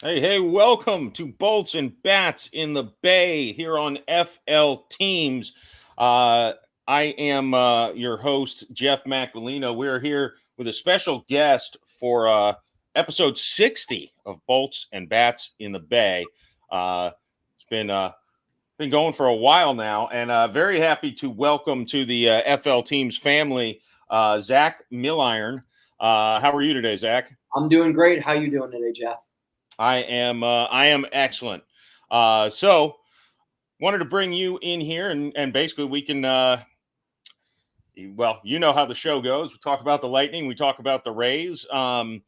Hey, welcome to Bolts and Bats in the Bay here on FL Teams. Uh, I am your host, Jeff Macolino. We're here with a special guest for episode 60 of Bolts and Bats in the Bay. It's been going for a while now, and very happy to welcome to the FL Teams family, Zack Milliron. How are you today, Zack? I'm doing great. How you doing today, Jeff? I am excellent. So wanted to bring you in here and basically we can well, you know how the show goes. We talk about the Lightning, we talk about the Rays. I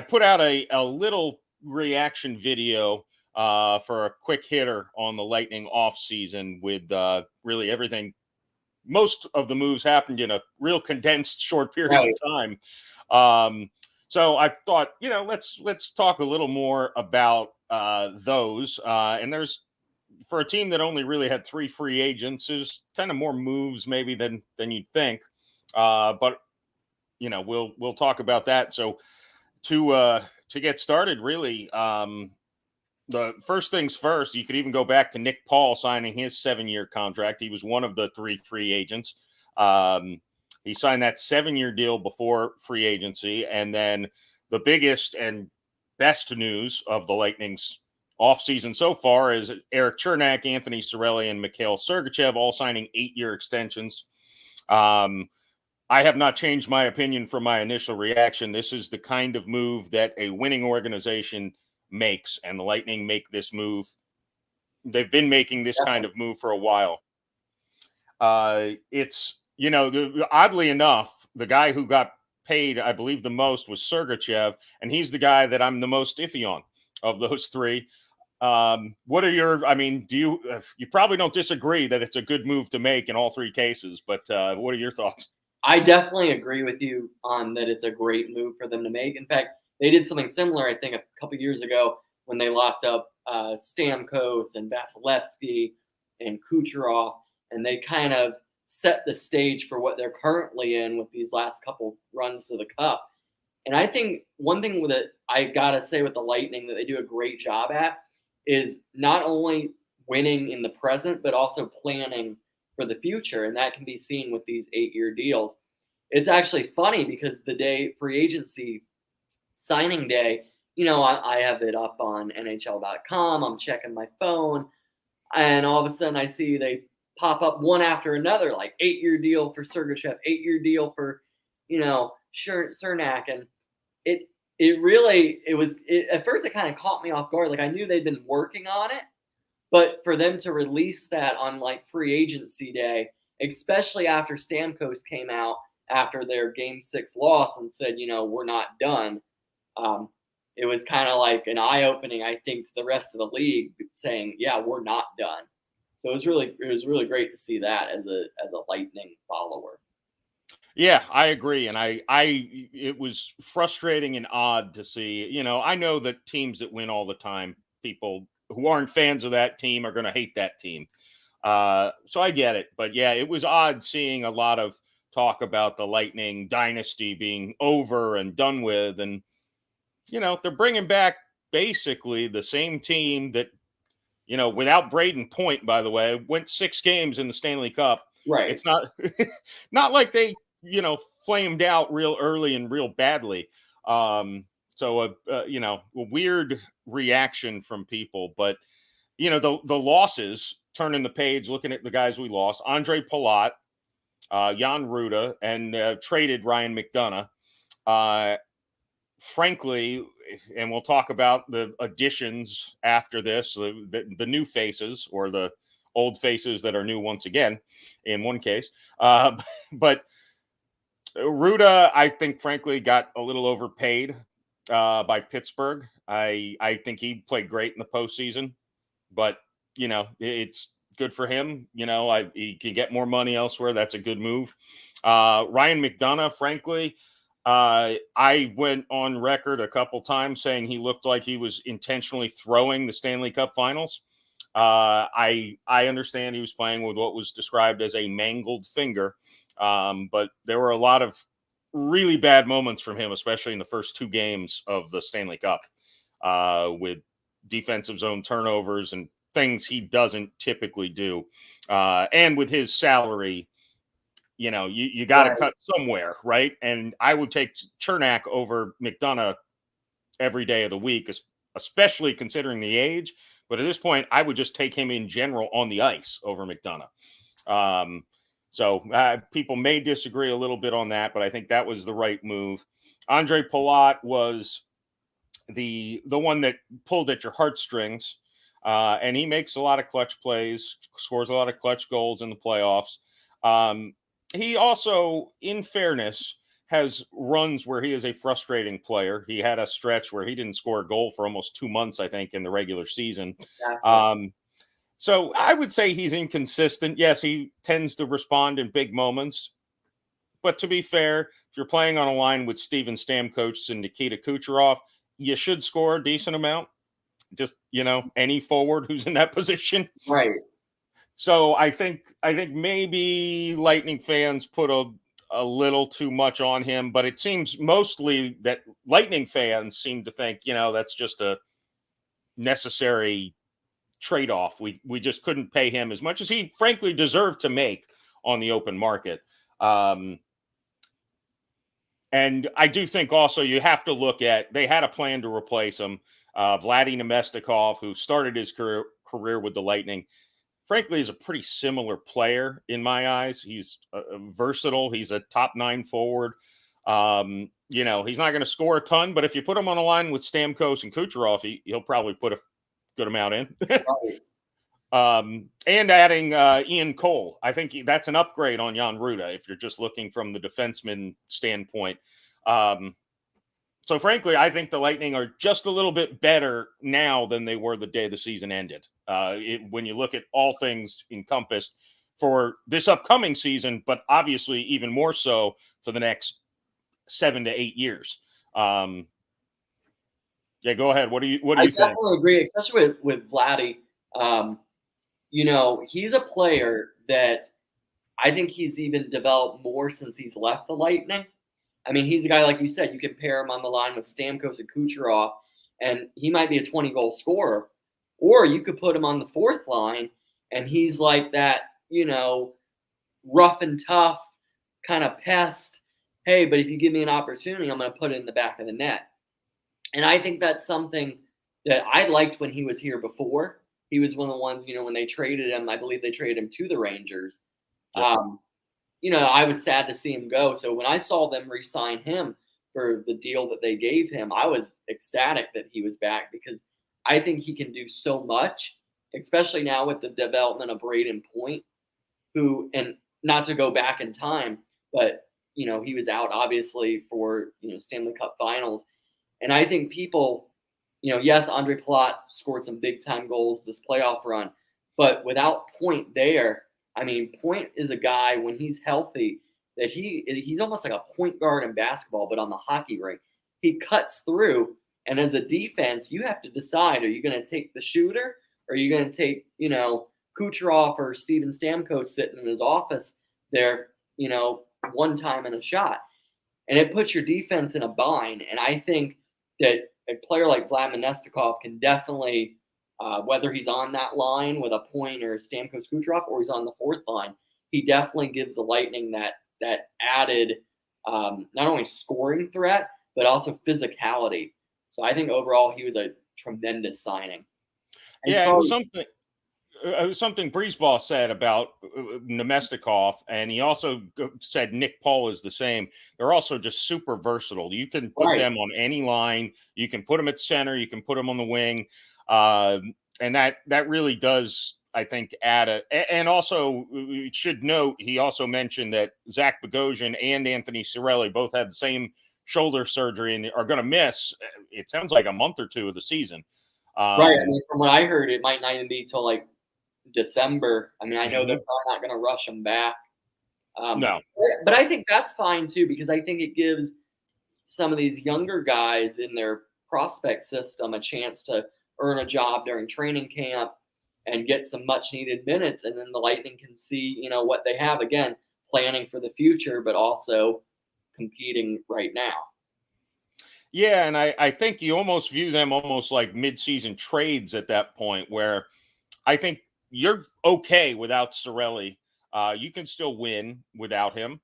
put out a little reaction video for a quick hitter on the Lightning off season with really everything. Most of the moves happened in a real condensed short period of Right. time. So I thought, let's talk a little more about those. And there's for a team that only really had three free agents, there's kind of more moves maybe than you'd think. But we'll talk about that. So to get started, really, the first things first, you could even go back to Nick Paul signing his 7-year contract. He was one of the three free agents. He signed that 7-year deal before free agency. And then the biggest and best news of the Lightning's offseason so far is Eric Chernak, Anthony Cirelli, and Mikhail Sergachev all signing 8-year extensions. I have not changed my opinion from my initial reaction. This is the kind of move that a winning organization makes, and the Lightning make this move. They've been making this kind Definitely. of move for a while. It's oddly enough, the guy who got paid, I believe, the most was Sergachev, and he's the guy that I'm the most iffy on of those three. What are your? I mean, do you probably don't disagree that it's a good move to make in all three cases? But what are your thoughts? I definitely agree with you on that. It's a great move for them to make. In fact, they did something similar, I think, a couple years ago when they locked up Stamkos and Vasilevsky and Kucherov, and they kind of set the stage for what they're currently in with these last couple runs to the cup. And I think one thing that I gotta say with the Lightning that they do a great job at is not only winning in the present, but also planning for the future. And that can be seen with these 8-year deals. It's actually funny because the day free agency signing day, I have it up on NHL.com. I'm checking my phone, and all of a sudden I see they pop up one after another, like 8-year deal for Sergachev, 8-year deal for, Cernak, and at first it kind of caught me off guard. Like I knew they'd been working on it, but for them to release that on like free agency day, especially after Stamkos came out after their game 6 loss and said, we're not done. Um, it was kind of like an eye opening, I think, to the rest of the league saying, yeah, we're not done. So it was really great to see that as a Lightning follower. Yeah, I agree, and it was frustrating and odd to see. I know that teams that win all the time, people who aren't fans of that team are going to hate that team. So I get it, but yeah, it was odd seeing a lot of talk about the Lightning dynasty being over and done with, and they're bringing back basically the same team that without Braden Point, by the way, went 6 games in the Stanley Cup. Right. It's not not like they flamed out real early and real badly. So a weird reaction from people, but the losses, turning the page, looking at the guys we lost: Andre Palat, Jan Ruda, and traded Ryan McDonough. Uh, Frankly, and we'll talk about the additions after this, the new faces or the old faces that are new once again, in one case. But Ruda, I think, frankly, got a little overpaid by Pittsburgh. I think he played great in the postseason, but it's good for him. He can get more money elsewhere. That's a good move. Ryan McDonough, frankly, I went on record a couple times saying he looked like he was intentionally throwing the Stanley Cup Finals. I understand he was playing with what was described as a mangled finger, but there were a lot of really bad moments from him, especially in the first 2 games of the Stanley Cup, with defensive zone turnovers and things he doesn't typically do. And with his salary, you got to Right. cut somewhere, right? And I would take Chernak over McDonough every day of the week, especially considering the age. But at this point, I would just take him in general on the ice over McDonough. So people may disagree a little bit on that, but I think that was the right move. Andre Palat was the one that pulled at your heartstrings, and he makes a lot of clutch plays, scores a lot of clutch goals in the playoffs. He also, in fairness, has runs where he is a frustrating player. He had a stretch where he didn't score a goal for almost 2 months, I think, in the regular season. Exactly. So I would say he's inconsistent. Yes, he tends to respond in big moments. But to be fair, if you're playing on a line with Steven Stamkos and Nikita Kucherov, you should score a decent amount. Just, any forward who's in that position. Right. So I think maybe Lightning fans put a little too much on him, but it seems mostly that Lightning fans seem to think, that's just a necessary trade-off. We just couldn't pay him as much as he frankly deserved to make on the open market. And I do think also you have to look at, they had a plan to replace him. Vladdy Nemestikov, who started his career with the Lightning, frankly, is a pretty similar player in my eyes. He's versatile. He's a top 9 forward. He's not going to score a ton, but if you put him on a line with Stamkos and Kucherov, he'll probably put a good amount in. Right. And adding Ian Cole. I think that's an upgrade on Jan Ruda if you're just looking from the defenseman standpoint. So frankly, I think the Lightning are just a little bit better now than they were the day the season ended. When you look at all things encompassed for this upcoming season, but obviously even more so for the next 7 to 8 years. Yeah, go ahead. What do you think? I definitely agree, especially with Vladdy. He's a player that I think he's even developed more since he's left the Lightning. I mean, he's a guy, like you said, you can pair him on the line with Stamkos and Kucherov, and he might be a 20-goal scorer. Or you could put him on the fourth line, and he's like that, rough and tough kind of pest. Hey, but if you give me an opportunity, I'm going to put it in the back of the net. And I think that's something that I liked when he was here before. He was one of the ones, when they traded him, I believe they traded him to the Rangers. Yep. I was sad to see him go. So when I saw them re-sign him for the deal that they gave him, I was ecstatic that he was back because I think he can do so much, especially now with the development of Braden Point, who, and not to go back in time, but, he was out obviously for, Stanley Cup Finals. And I think people, yes, Andre Palat scored some big-time goals this playoff run, but without Point there, I mean, Point is a guy, when he's healthy, that he's almost like a point guard in basketball, but on the hockey rink. He cuts through, and as a defense, you have to decide, are you going to take the shooter, or are you going to take, Kucherov or Steven Stamkos sitting in his office there, one time in a shot? And it puts your defense in a bind, and I think that a player like Vlad Nemestikov can definitely, whether he's on that line with a Point or Stamkos Kucherov, or he's on the fourth line, he definitely gives the Lightning that added not only scoring threat, but also physicality. So I think overall he was a tremendous signing. And something Breezeball said about Nemestikov, and he also said Nick Paul is the same. They're also just super versatile. You can put them on any line. You can put them at center. You can put them on the wing. And that really does, I think, and also we should note, he also mentioned that Zach Bogosian and Anthony Cirelli both had the same shoulder surgery and are going to miss, it sounds like, a month or 2 of the season. Right. I mean, from what I heard, it might not even be till like December. I mean, I know they're probably not going to rush them back. No. But I think that's fine too, because I think it gives some of these younger guys in their prospect system a chance to earn a job during training camp and get some much needed minutes. And then the Lightning can see, what they have, again, planning for the future, but also competing right now. Yeah, and I think you almost view them almost like mid-season trades at that point, where I think you're okay without Sorelli. You can still win without him.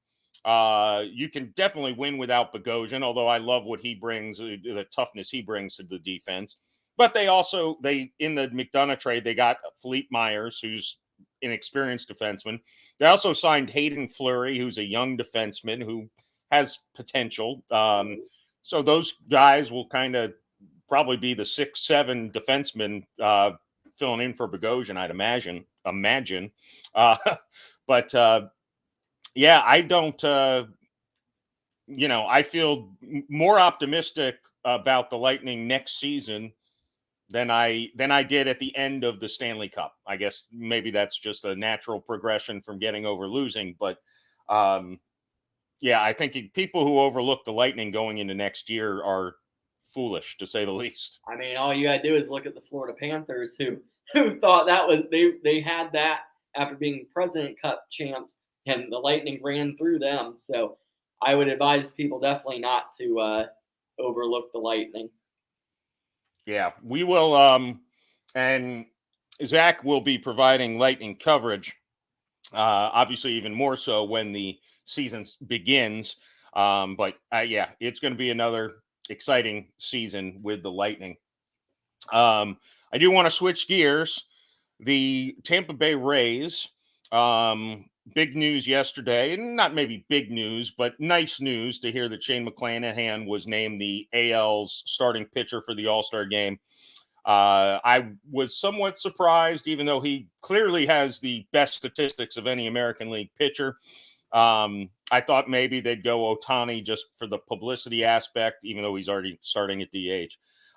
You can definitely win without Bogosian, although I love what he brings, the toughness he brings to the defense. But they in the McDonough trade, they got Philippe Myers, who's an experienced defenseman. They also signed Hayden Fleury, who's a young defenseman who has potential. So those guys will kind of probably be the 6-7 defensemen filling in for Bogosian, I'd imagine. Uh, but yeah, I don't. I feel more optimistic about the Lightning next season than I did at the end of the Stanley Cup. I guess maybe that's just a natural progression from getting over losing, but yeah, I think people who overlook the Lightning going into next year are foolish, to say the least. I mean, all you gotta do is look at the Florida Panthers, who thought that was they had that after being President Cup champs, and the Lightning ran through them. So I would advise people definitely not to overlook the Lightning. Yeah, we will. And Zach will be providing Lightning coverage. Obviously, even more so when the season begins. But yeah, it's going to be another exciting season with the Lightning. I do want to switch gears. The Tampa Bay Rays, big news yesterday, and not maybe big news, but nice news to hear that Shane McClanahan was named the AL's starting pitcher for the All-Star game. I was somewhat surprised, even though he clearly has the best statistics of any American League pitcher. I thought maybe they'd go Ohtani just for the publicity aspect, even though he's already starting at DH.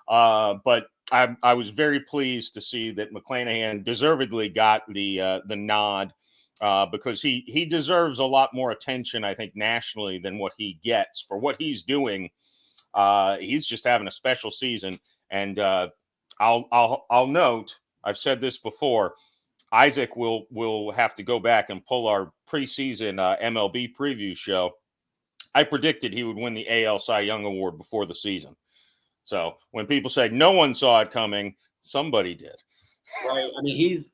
But I was very pleased to see that McClanahan deservedly got the nod because he deserves a lot more attention, I think, nationally than what he gets for what he's doing. He's just having a special season, and I'll note, I've said this before, Isaac will have to go back and pull our preseason MLB preview show. I predicted he would win the AL Cy Young Award before the season. So when people say no one saw it coming, somebody did. Right. I mean, he's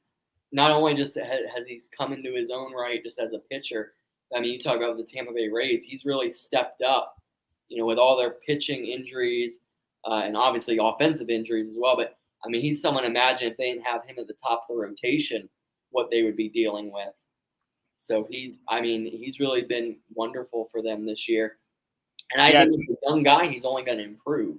not only just has he's come into his own right just as a pitcher. I mean, you talk about the Tampa Bay Rays. He's really stepped up, with all their pitching injuries and obviously offensive injuries as well. But I mean, he's someone. Imagine if they didn't have him at the top of the rotation, what they would be dealing with. So he's really been wonderful for them this year. And I think as a young guy, he's only going to improve.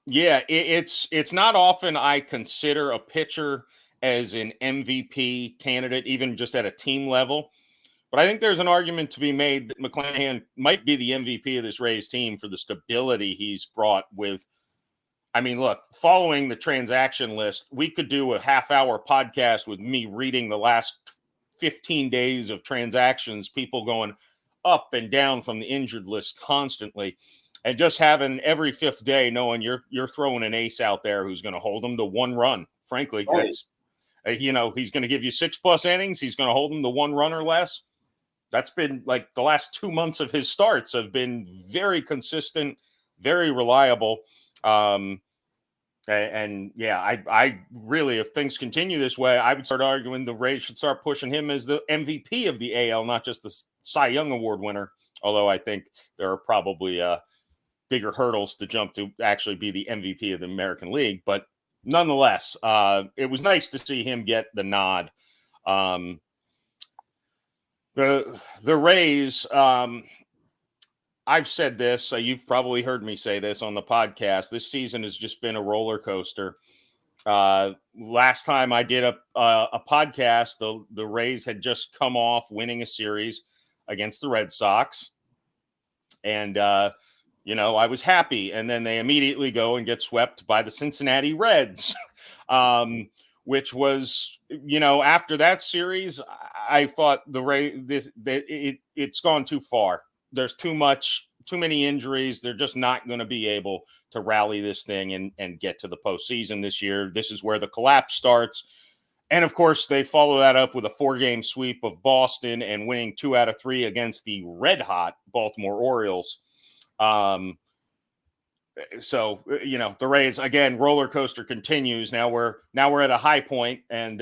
Yeah, it's not often I consider a pitcher as an MVP candidate, even just at a team level. But I think there's an argument to be made that McClanahan might be the MVP of this Rays team for the stability he's brought with. I mean, look, following the transaction list, we could do a half-hour podcast with me reading the last 15 days of transactions, people going up and down from the injured list constantly. And just having every fifth day knowing you're throwing an ace out there who's going to hold them to one run. Frankly, Right. That's he's going to give you 6+ innings. He's going to hold them to one run or less. That's been like the last 2 months of his starts have been very consistent, very reliable. And yeah, I really, if things continue this way, I would start arguing the Rays should start pushing him as the MVP of the AL, not just the Cy Young Award winner. Although I think there are probably bigger hurdles to jump to actually be the MVP of the American League. But nonetheless, it was nice to see him get the nod. The Rays, I've said this, you've probably heard me say this on the podcast. This season has just been a roller coaster. Last time I did a podcast, the Rays had just come off winning a series against the Red Sox. And, I was happy. And then they immediately go and get swept by the Cincinnati Reds, which was, after that series, I thought the Rays, it's gone too far. There's too many injuries. They're just not going to be able to rally this thing and get to the postseason this year. This is where the collapse starts. And of course, they follow that up with a 4-game sweep of Boston and winning 2 out of 3 against the red hot Baltimore Orioles. So the Rays again, roller coaster continues. Now we're at a high point, and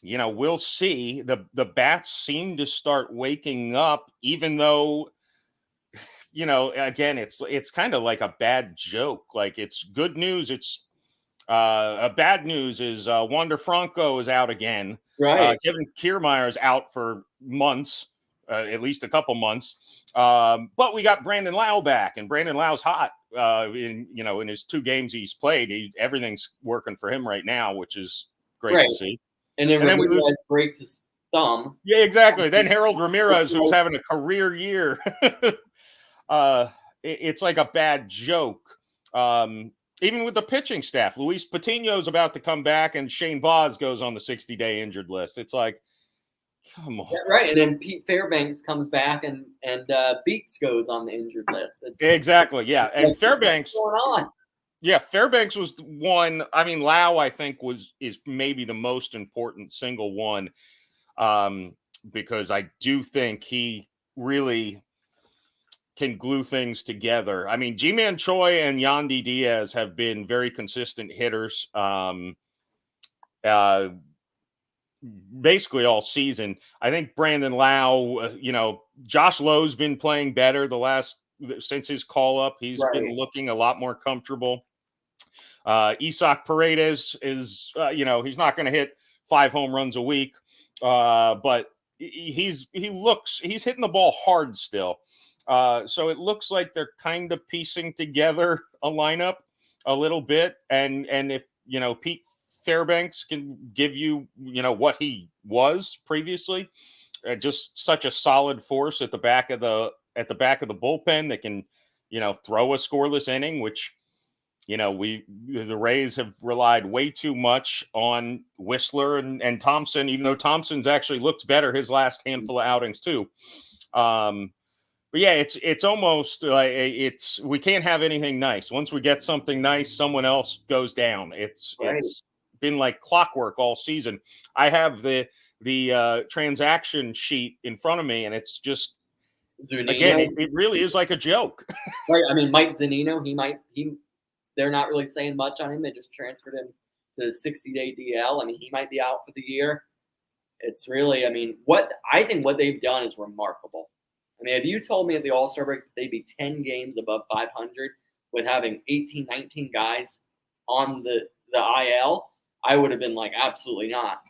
we'll see. The bats seem to start waking up, even though again, it's kind of like a bad joke. Like, it's good news. It's a bad news is Wander Franco is out again. Right. Kevin Kiermaier is out for months, at least a couple months. But we got Brandon Lau back, and Brandon Lau's hot. In his 2 games he's played, everything's working for him right now, which is great to see. And then we lose. Breaks his thumb. Yeah, exactly. Then Harold Ramirez, who's having a career year. It's like a bad joke. Even with the pitching staff, Luis Patino's about to come back, and Shane Baz goes on the 60-day injured list. It's like, come on. Yeah, right. And then Pete Fairbanks comes back, and Beeks goes on the injured list. Exactly. Yeah. And Fairbanks. What's going on? Yeah, Fairbanks was one. I mean, Lau, I think, is maybe the most important single one, because I do think he really can glue things together. I mean, G-Man Choi and Yandy Diaz have been very consistent hitters basically all season. I think Brandon Lau, Josh Lowe's been playing better since his call-up. He's been looking a lot more comfortable. Isaac Paredes is, he's not going to hit 5 home runs a week, but he's hitting the ball hard still. So it looks like they're kind of piecing together a lineup a little bit. And if, Pete Fairbanks can give you, what he was previously, just such a solid force at the back of the bullpen that can, throw a scoreless inning, which, the Rays have relied way too much on Whistler and Thompson, even though Thompson's actually looked better his last handful of outings too. But yeah, it's almost like we can't have anything nice. Once we get something nice, someone else goes down. It's been like clockwork all season. I have the transaction sheet in front of me, and it's just Zunino. Again, it really is like a joke. Right. I mean, Mike Zunino, they're not really saying much on him. They just transferred him to the 60-day DL. I mean, he might be out for the year. It's really, I mean, what they've done is remarkable. I mean, if you told me at the All-Star break they'd be 10 games above 500 with having 18, 19 guys on the IL, I would have been like, absolutely not.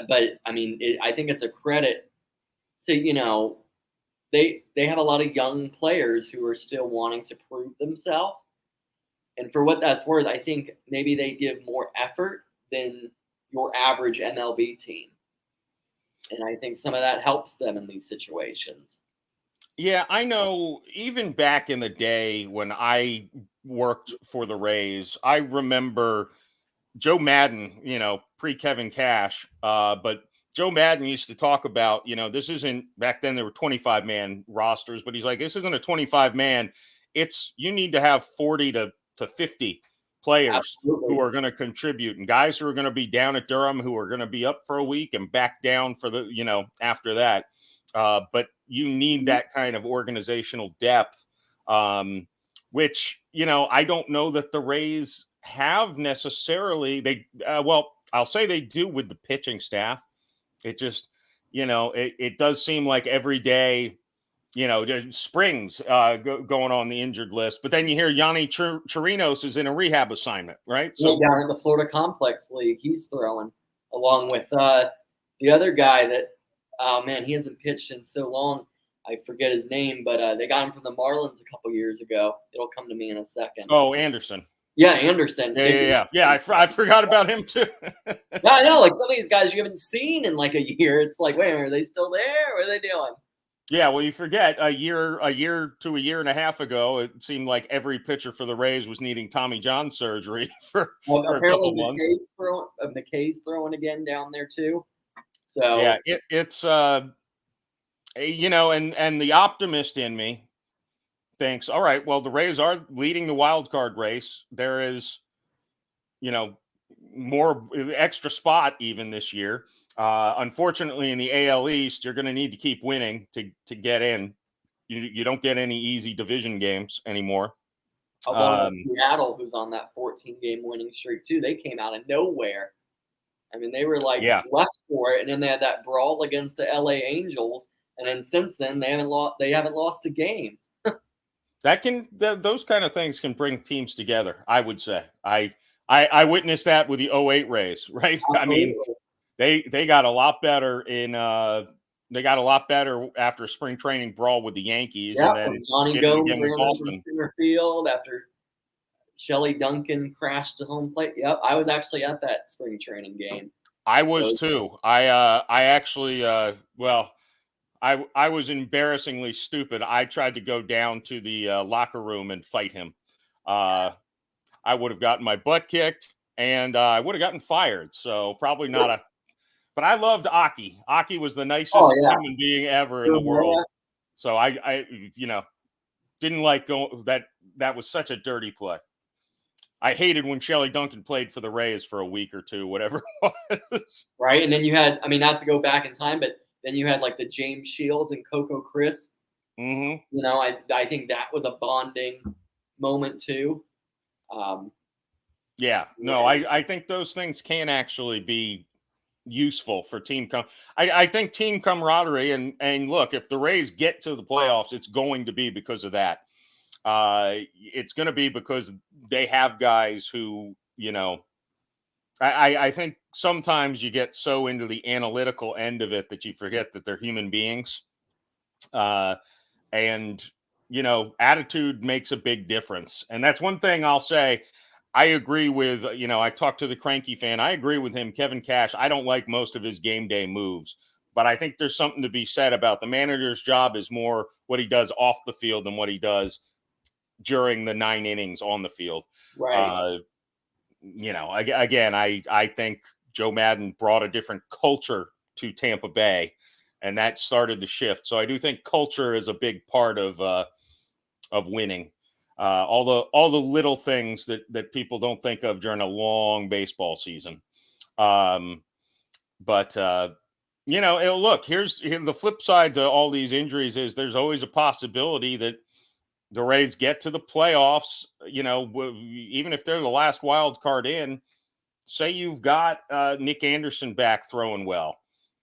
But, I mean, I think it's a credit to, they have a lot of young players who are still wanting to prove themselves. And for what that's worth, I think maybe they give more effort than your average MLB team. And I think some of that helps them in these situations. Yeah, I know even back in the day when I worked for the Rays, I remember Joe Madden, pre-Kevin Cash, but Joe Madden used to talk about, this isn't, back then there were 25-man rosters, but he's like, this isn't a 25-man. You need to have 40 to 50 players Absolutely. who are going to contribute, and guys who are going to be down at Durham who are going to be up for a week and back down for the, after that. But you need that kind of organizational depth, which, I don't know that the Rays have necessarily. I'll say they do with the pitching staff. It just, it does seem like every day, Springs going on the injured list, but then you hear Yanni Chirinos is in a rehab assignment, right? So down in the Florida Complex League, he's throwing along with the other guy that, oh man, he hasn't pitched in so long. I forget his name, but they got him from the Marlins a couple years ago. It'll come to me in a second. Oh, Anderson. Yeah, Anderson. Yeah. I forgot about him too. Yeah, I know. Like some of these guys you haven't seen in like a year. It's like, wait a minute, are they still there? What are they doing? Yeah, well, you forget a year to a year and a half ago, it seemed like every pitcher for the Rays was needing Tommy John surgery for a couple months. McKay's throwing again down there too. So yeah, it's and the optimist in me thinks, all right, well, the Rays are leading the wild card race. There is, more extra spot even this year. Unfortunately, in the AL East, you're going to need to keep winning to get in. You don't get any easy division games anymore. Along with Seattle, who's on that 14-game winning streak too. They came out of nowhere. I mean, they were like Yeah, left for it, and then they had that brawl against the LA Angels, and then since then they haven't lost. They haven't lost a game. those kind of things can bring teams together. I would say I witnessed that with the '08 Rays, right? I mean, Absolutely. they got a lot better they got a lot better after spring training brawl with the Yankees, and Yeah, then when Johnny did it Gomes again with ran over Boston. center field after Shelley Duncan crashed the home plate. Yep, I was actually at that spring training game. I was So, too. I actually well, I was embarrassingly stupid. I tried to go down to the locker room and fight him. I would have gotten my butt kicked, and I would have gotten fired. So probably not a. But I loved Aki. Aki was the oh nicest yeah, human being ever in the world. Urbana. So I didn't like going that. That was such a dirty play. I hated when Shelley Duncan played for the Rays for a week or two, whatever it was. Right, and then you had, I mean, not to go back in time, but then you had like the James Shields and Coco Crisp. Hmm. You know, I think that was a bonding moment too. Um, Yeah, no, I think those things can actually be useful for I think team camaraderie and look, if the Rays get to the playoffs, it's going to be because of that. It's going to be because they have guys who, I think sometimes you get so into the analytical end of it that you forget that they're human beings. Uh, and attitude makes a big difference, and that's one thing I'll say. I agree with, I talked to the cranky fan. I agree with him, Kevin Cash. I don't like most of his game day moves, but I think there's something to be said about the manager's job is more what he does off the field than what he does during the 9 innings on the field. right. uh again, I think Joe Madden brought a different culture to Tampa Bay, and that started the shift. So I do think culture is a big part of winning. All the little things that people don't think of during a long baseball season. Um, but look, here's the flip side to all these injuries is there's always a possibility that the Rays get to the playoffs. Even if they're the last wild card in, say you've got Nick Anderson back throwing well,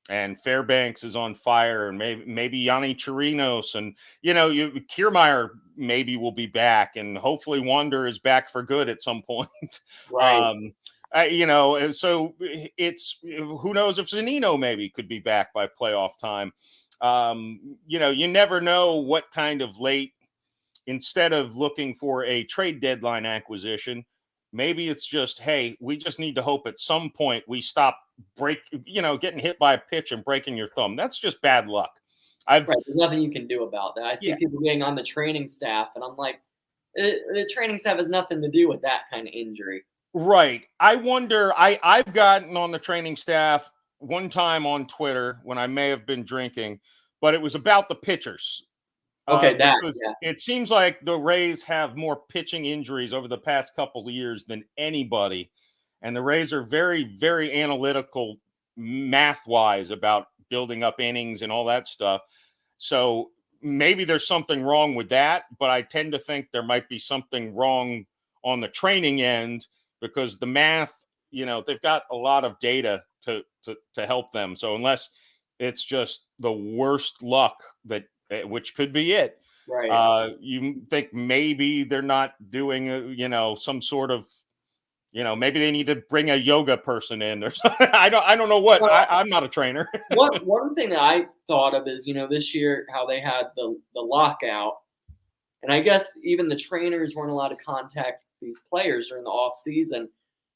and Fairbanks is on fire, and maybe Yanni Chirinos, and Kiermaier maybe will be back, and hopefully Wander is back for good at some point. Right. So it's who knows if Zanino maybe could be back by playoff time. You never know what kind of late. Instead of looking for a trade deadline acquisition, maybe it's just, hey, we just need to hope at some point we stop getting hit by a pitch and breaking your thumb. That's just bad luck. Right. There's nothing you can do about that. I see Yeah. people getting on the training staff, and I'm like, the training staff has nothing to do with that kind of injury. Right. I wonder, I've gotten on the training staff one time on Twitter when I may have been drinking, but it was about the pitchers. Okay, that, Because yes. it seems like the Rays have more pitching injuries over the past couple of years than anybody. And the Rays are very, very analytical math-wise about building up innings and all that stuff. So maybe there's something wrong with that, but I tend to think there might be something wrong on the training end because the math, they've got a lot of data to help them. So unless it's just the worst luck which could be it. Right. You think maybe they're not doing, some sort of, maybe they need to bring a yoga person in or something. I don't know what. Well, I'm not a trainer. one thing that I thought of is, this year how they had the lockout, and I guess even the trainers weren't allowed to contact these players during the off season.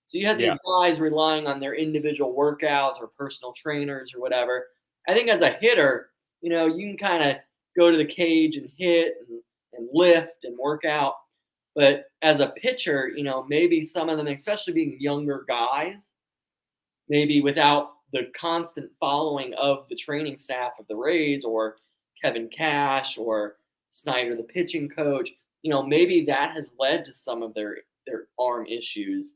So you had Yeah. these guys relying on their individual workouts or personal trainers or whatever. I think as a hitter, you can kind of go to the cage and hit and lift and work out. But as a pitcher, maybe some of them, especially being younger guys, maybe without the constant following of the training staff of the Rays or Kevin Cash or Snyder, the pitching coach, maybe that has led to some of their arm issues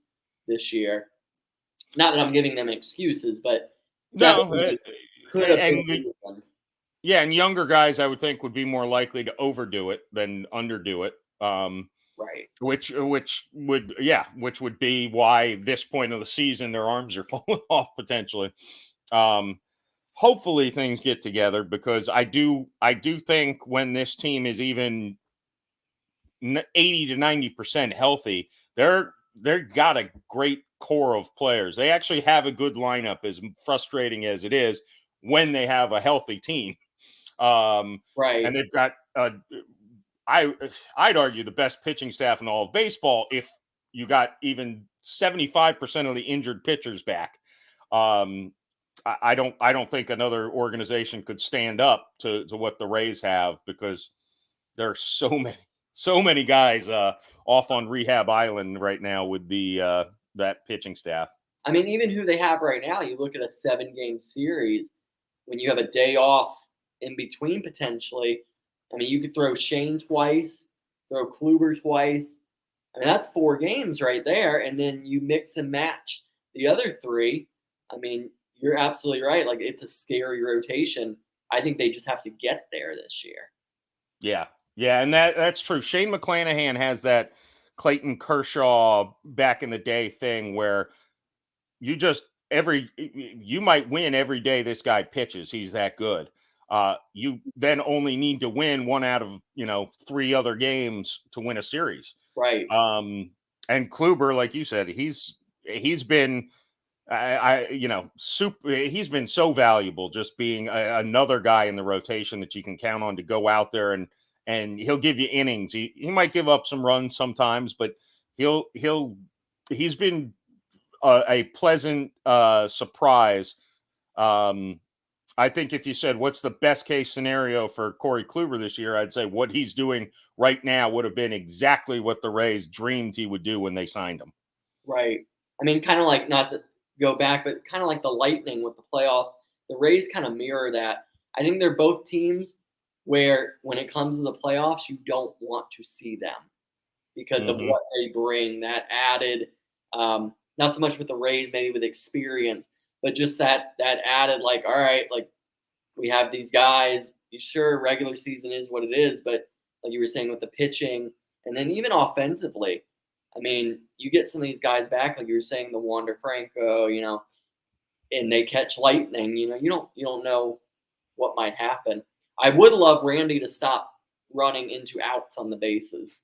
this year. Not that I'm giving them excuses, but No, definitely could have been and a good one. yeah, and younger guys I would think would be more likely to overdo it than underdo it. Right. Which would be why this point of the season their arms are falling off potentially. Um, Hopefully things get together because I do think when this team is even 80 to 90% healthy, they've got a great core of players. They actually have a good lineup, as frustrating as it is, when they have a healthy team. Right. And they've got I'd argue the best pitching staff in all of baseball if you got even 75% of the injured pitchers back. Um, I don't think another organization could stand up to what the Rays have because there are so many guys off on rehab island right now with the that pitching staff. I mean, even who they have right now, you look at a 7-game series when you have a day off in between potentially. I mean, you could throw Shane twice, throw Kluber twice. I mean, that's 4 games right there. And then you mix and match the other 3. I mean, you're absolutely right. Like, it's a scary rotation. I think they just have to get there this year. Yeah. Yeah, and that's true. Shane McClanahan has that Clayton Kershaw back in the day thing where you might win every day this guy pitches. He's that good. You then only need to win 1 out of 3 other games to win a series. Right. And Kluber, like you said, he's been he's been so valuable just being another guy in the rotation that you can count on to go out there and he'll give you innings. He might give up some runs sometimes, but he's been a pleasant surprise. I think if you said what's the best case scenario for Corey Kluber this year, I'd say what he's doing right now would have been exactly what the Rays dreamed he would do when they signed him. Right. I mean, kind of like, not to go back, but kind of like the Lightning with the playoffs. The Rays kind of mirror that. I think they're both teams where when it comes to the playoffs, you don't want to see them because of what they bring, that added, not so much with the Rays, maybe with experience, but just that added, like, all right, like, we have these guys. Sure, regular season is what it is, but like you were saying with the pitching, and then even offensively, I mean, you get some of these guys back, like you were saying, the Wander Franco, and they catch lightning. You don't know what might happen. I would love Randy to stop running into outs on the bases.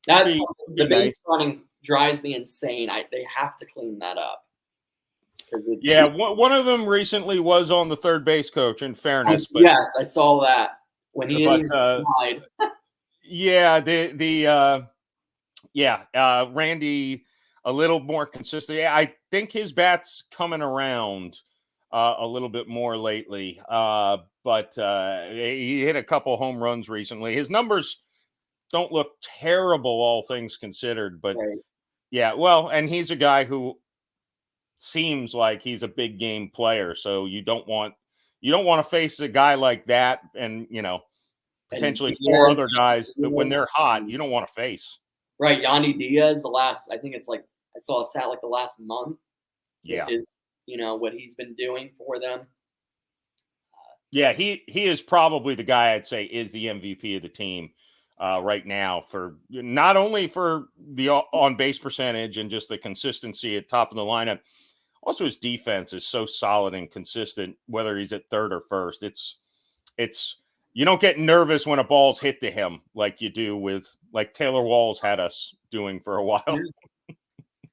That's the base running drives me insane. They have to clean that up. Yeah, one of them recently was on the third base coach. In fairness, but yes, I saw that when he died. Randy a little more consistent. Yeah, I think his bat's coming around a little bit more lately. But he hit a couple home runs recently. His numbers don't look terrible, all things considered. But right. yeah, well, and he's a guy who seems like he's a big game player. So you don't want to face a guy like that, and potentially and 4 other guys that when they're hot, you don't want to face. Right, Yandy Diaz, I think it's like, I saw a stat like the last month. Yeah, is what he's been doing for them. Yeah, he is probably the guy I'd say is the MVP of the team right now, for not only for the on base percentage and just the consistency at top of the lineup. Also, his defense is so solid and consistent, whether he's at third or first. It's you don't get nervous when a ball's hit to him like you do with, like, Taylor Walls had us doing for a while.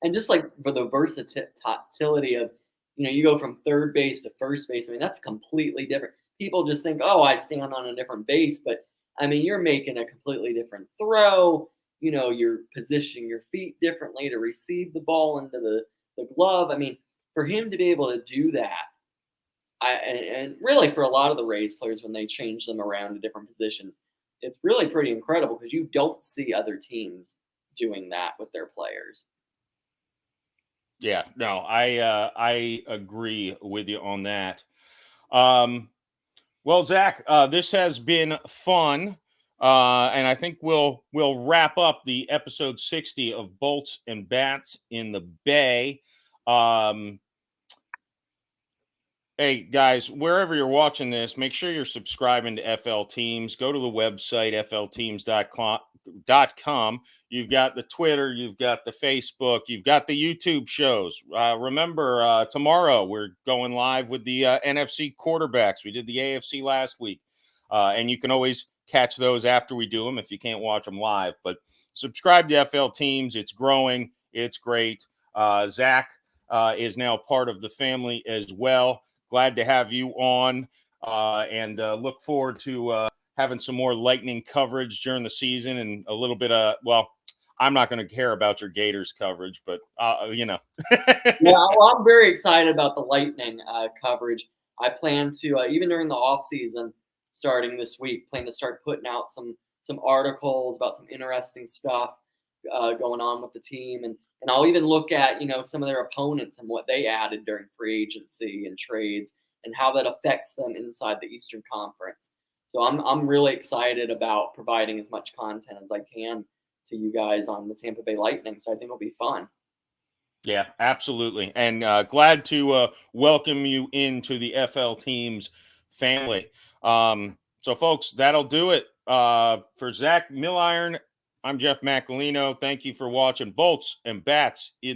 And just like for the versatility of, you go from third base to first base. I mean, that's completely different. People just think, oh, I stand on a different base, but I mean, you're making a completely different throw. You're positioning your feet differently to receive the ball into the glove. I mean, for him to be able to do that, and really for a lot of the Rays players, when they change them around to different positions, it's really pretty incredible because you don't see other teams doing that with their players. Yeah, no, I agree with you on that. Well, Zach, this has been fun, and I think we'll wrap up the episode 60 of Bolts and Bats in the Bay. Hey guys, wherever you're watching this, make sure you're subscribing to FL Teams. Go to the website flteams.com. You've got the Twitter, you've got the Facebook, you've got the YouTube shows. Remember, tomorrow we're going live with the NFC quarterbacks. We did the AFC last week, and you can always catch those after we do them if you can't watch them live. But subscribe to FL Teams. It's growing. It's great. Zack is now part of the family as well. Glad to have you on, and look forward to having some more Lightning coverage during the season, and a little bit of, well, I'm not going to care about your Gators coverage, but Yeah, well, I'm very excited about the Lightning coverage. I plan to, even during the off season, starting this week, plan to start putting out some articles about some interesting stuff going on with the team, and I'll even look at some of their opponents and what they added during free agency and trades and how that affects them inside the Eastern Conference. So I'm really excited about providing as much content as I can to you guys on the Tampa Bay Lightning. So I think it'll be fun. Yeah, absolutely. And glad to welcome you into the FL Teams family. So, folks, that'll do it. For Zack Milliron, I'm Jeff Macolino. Thank you for watching Bolts and Bats in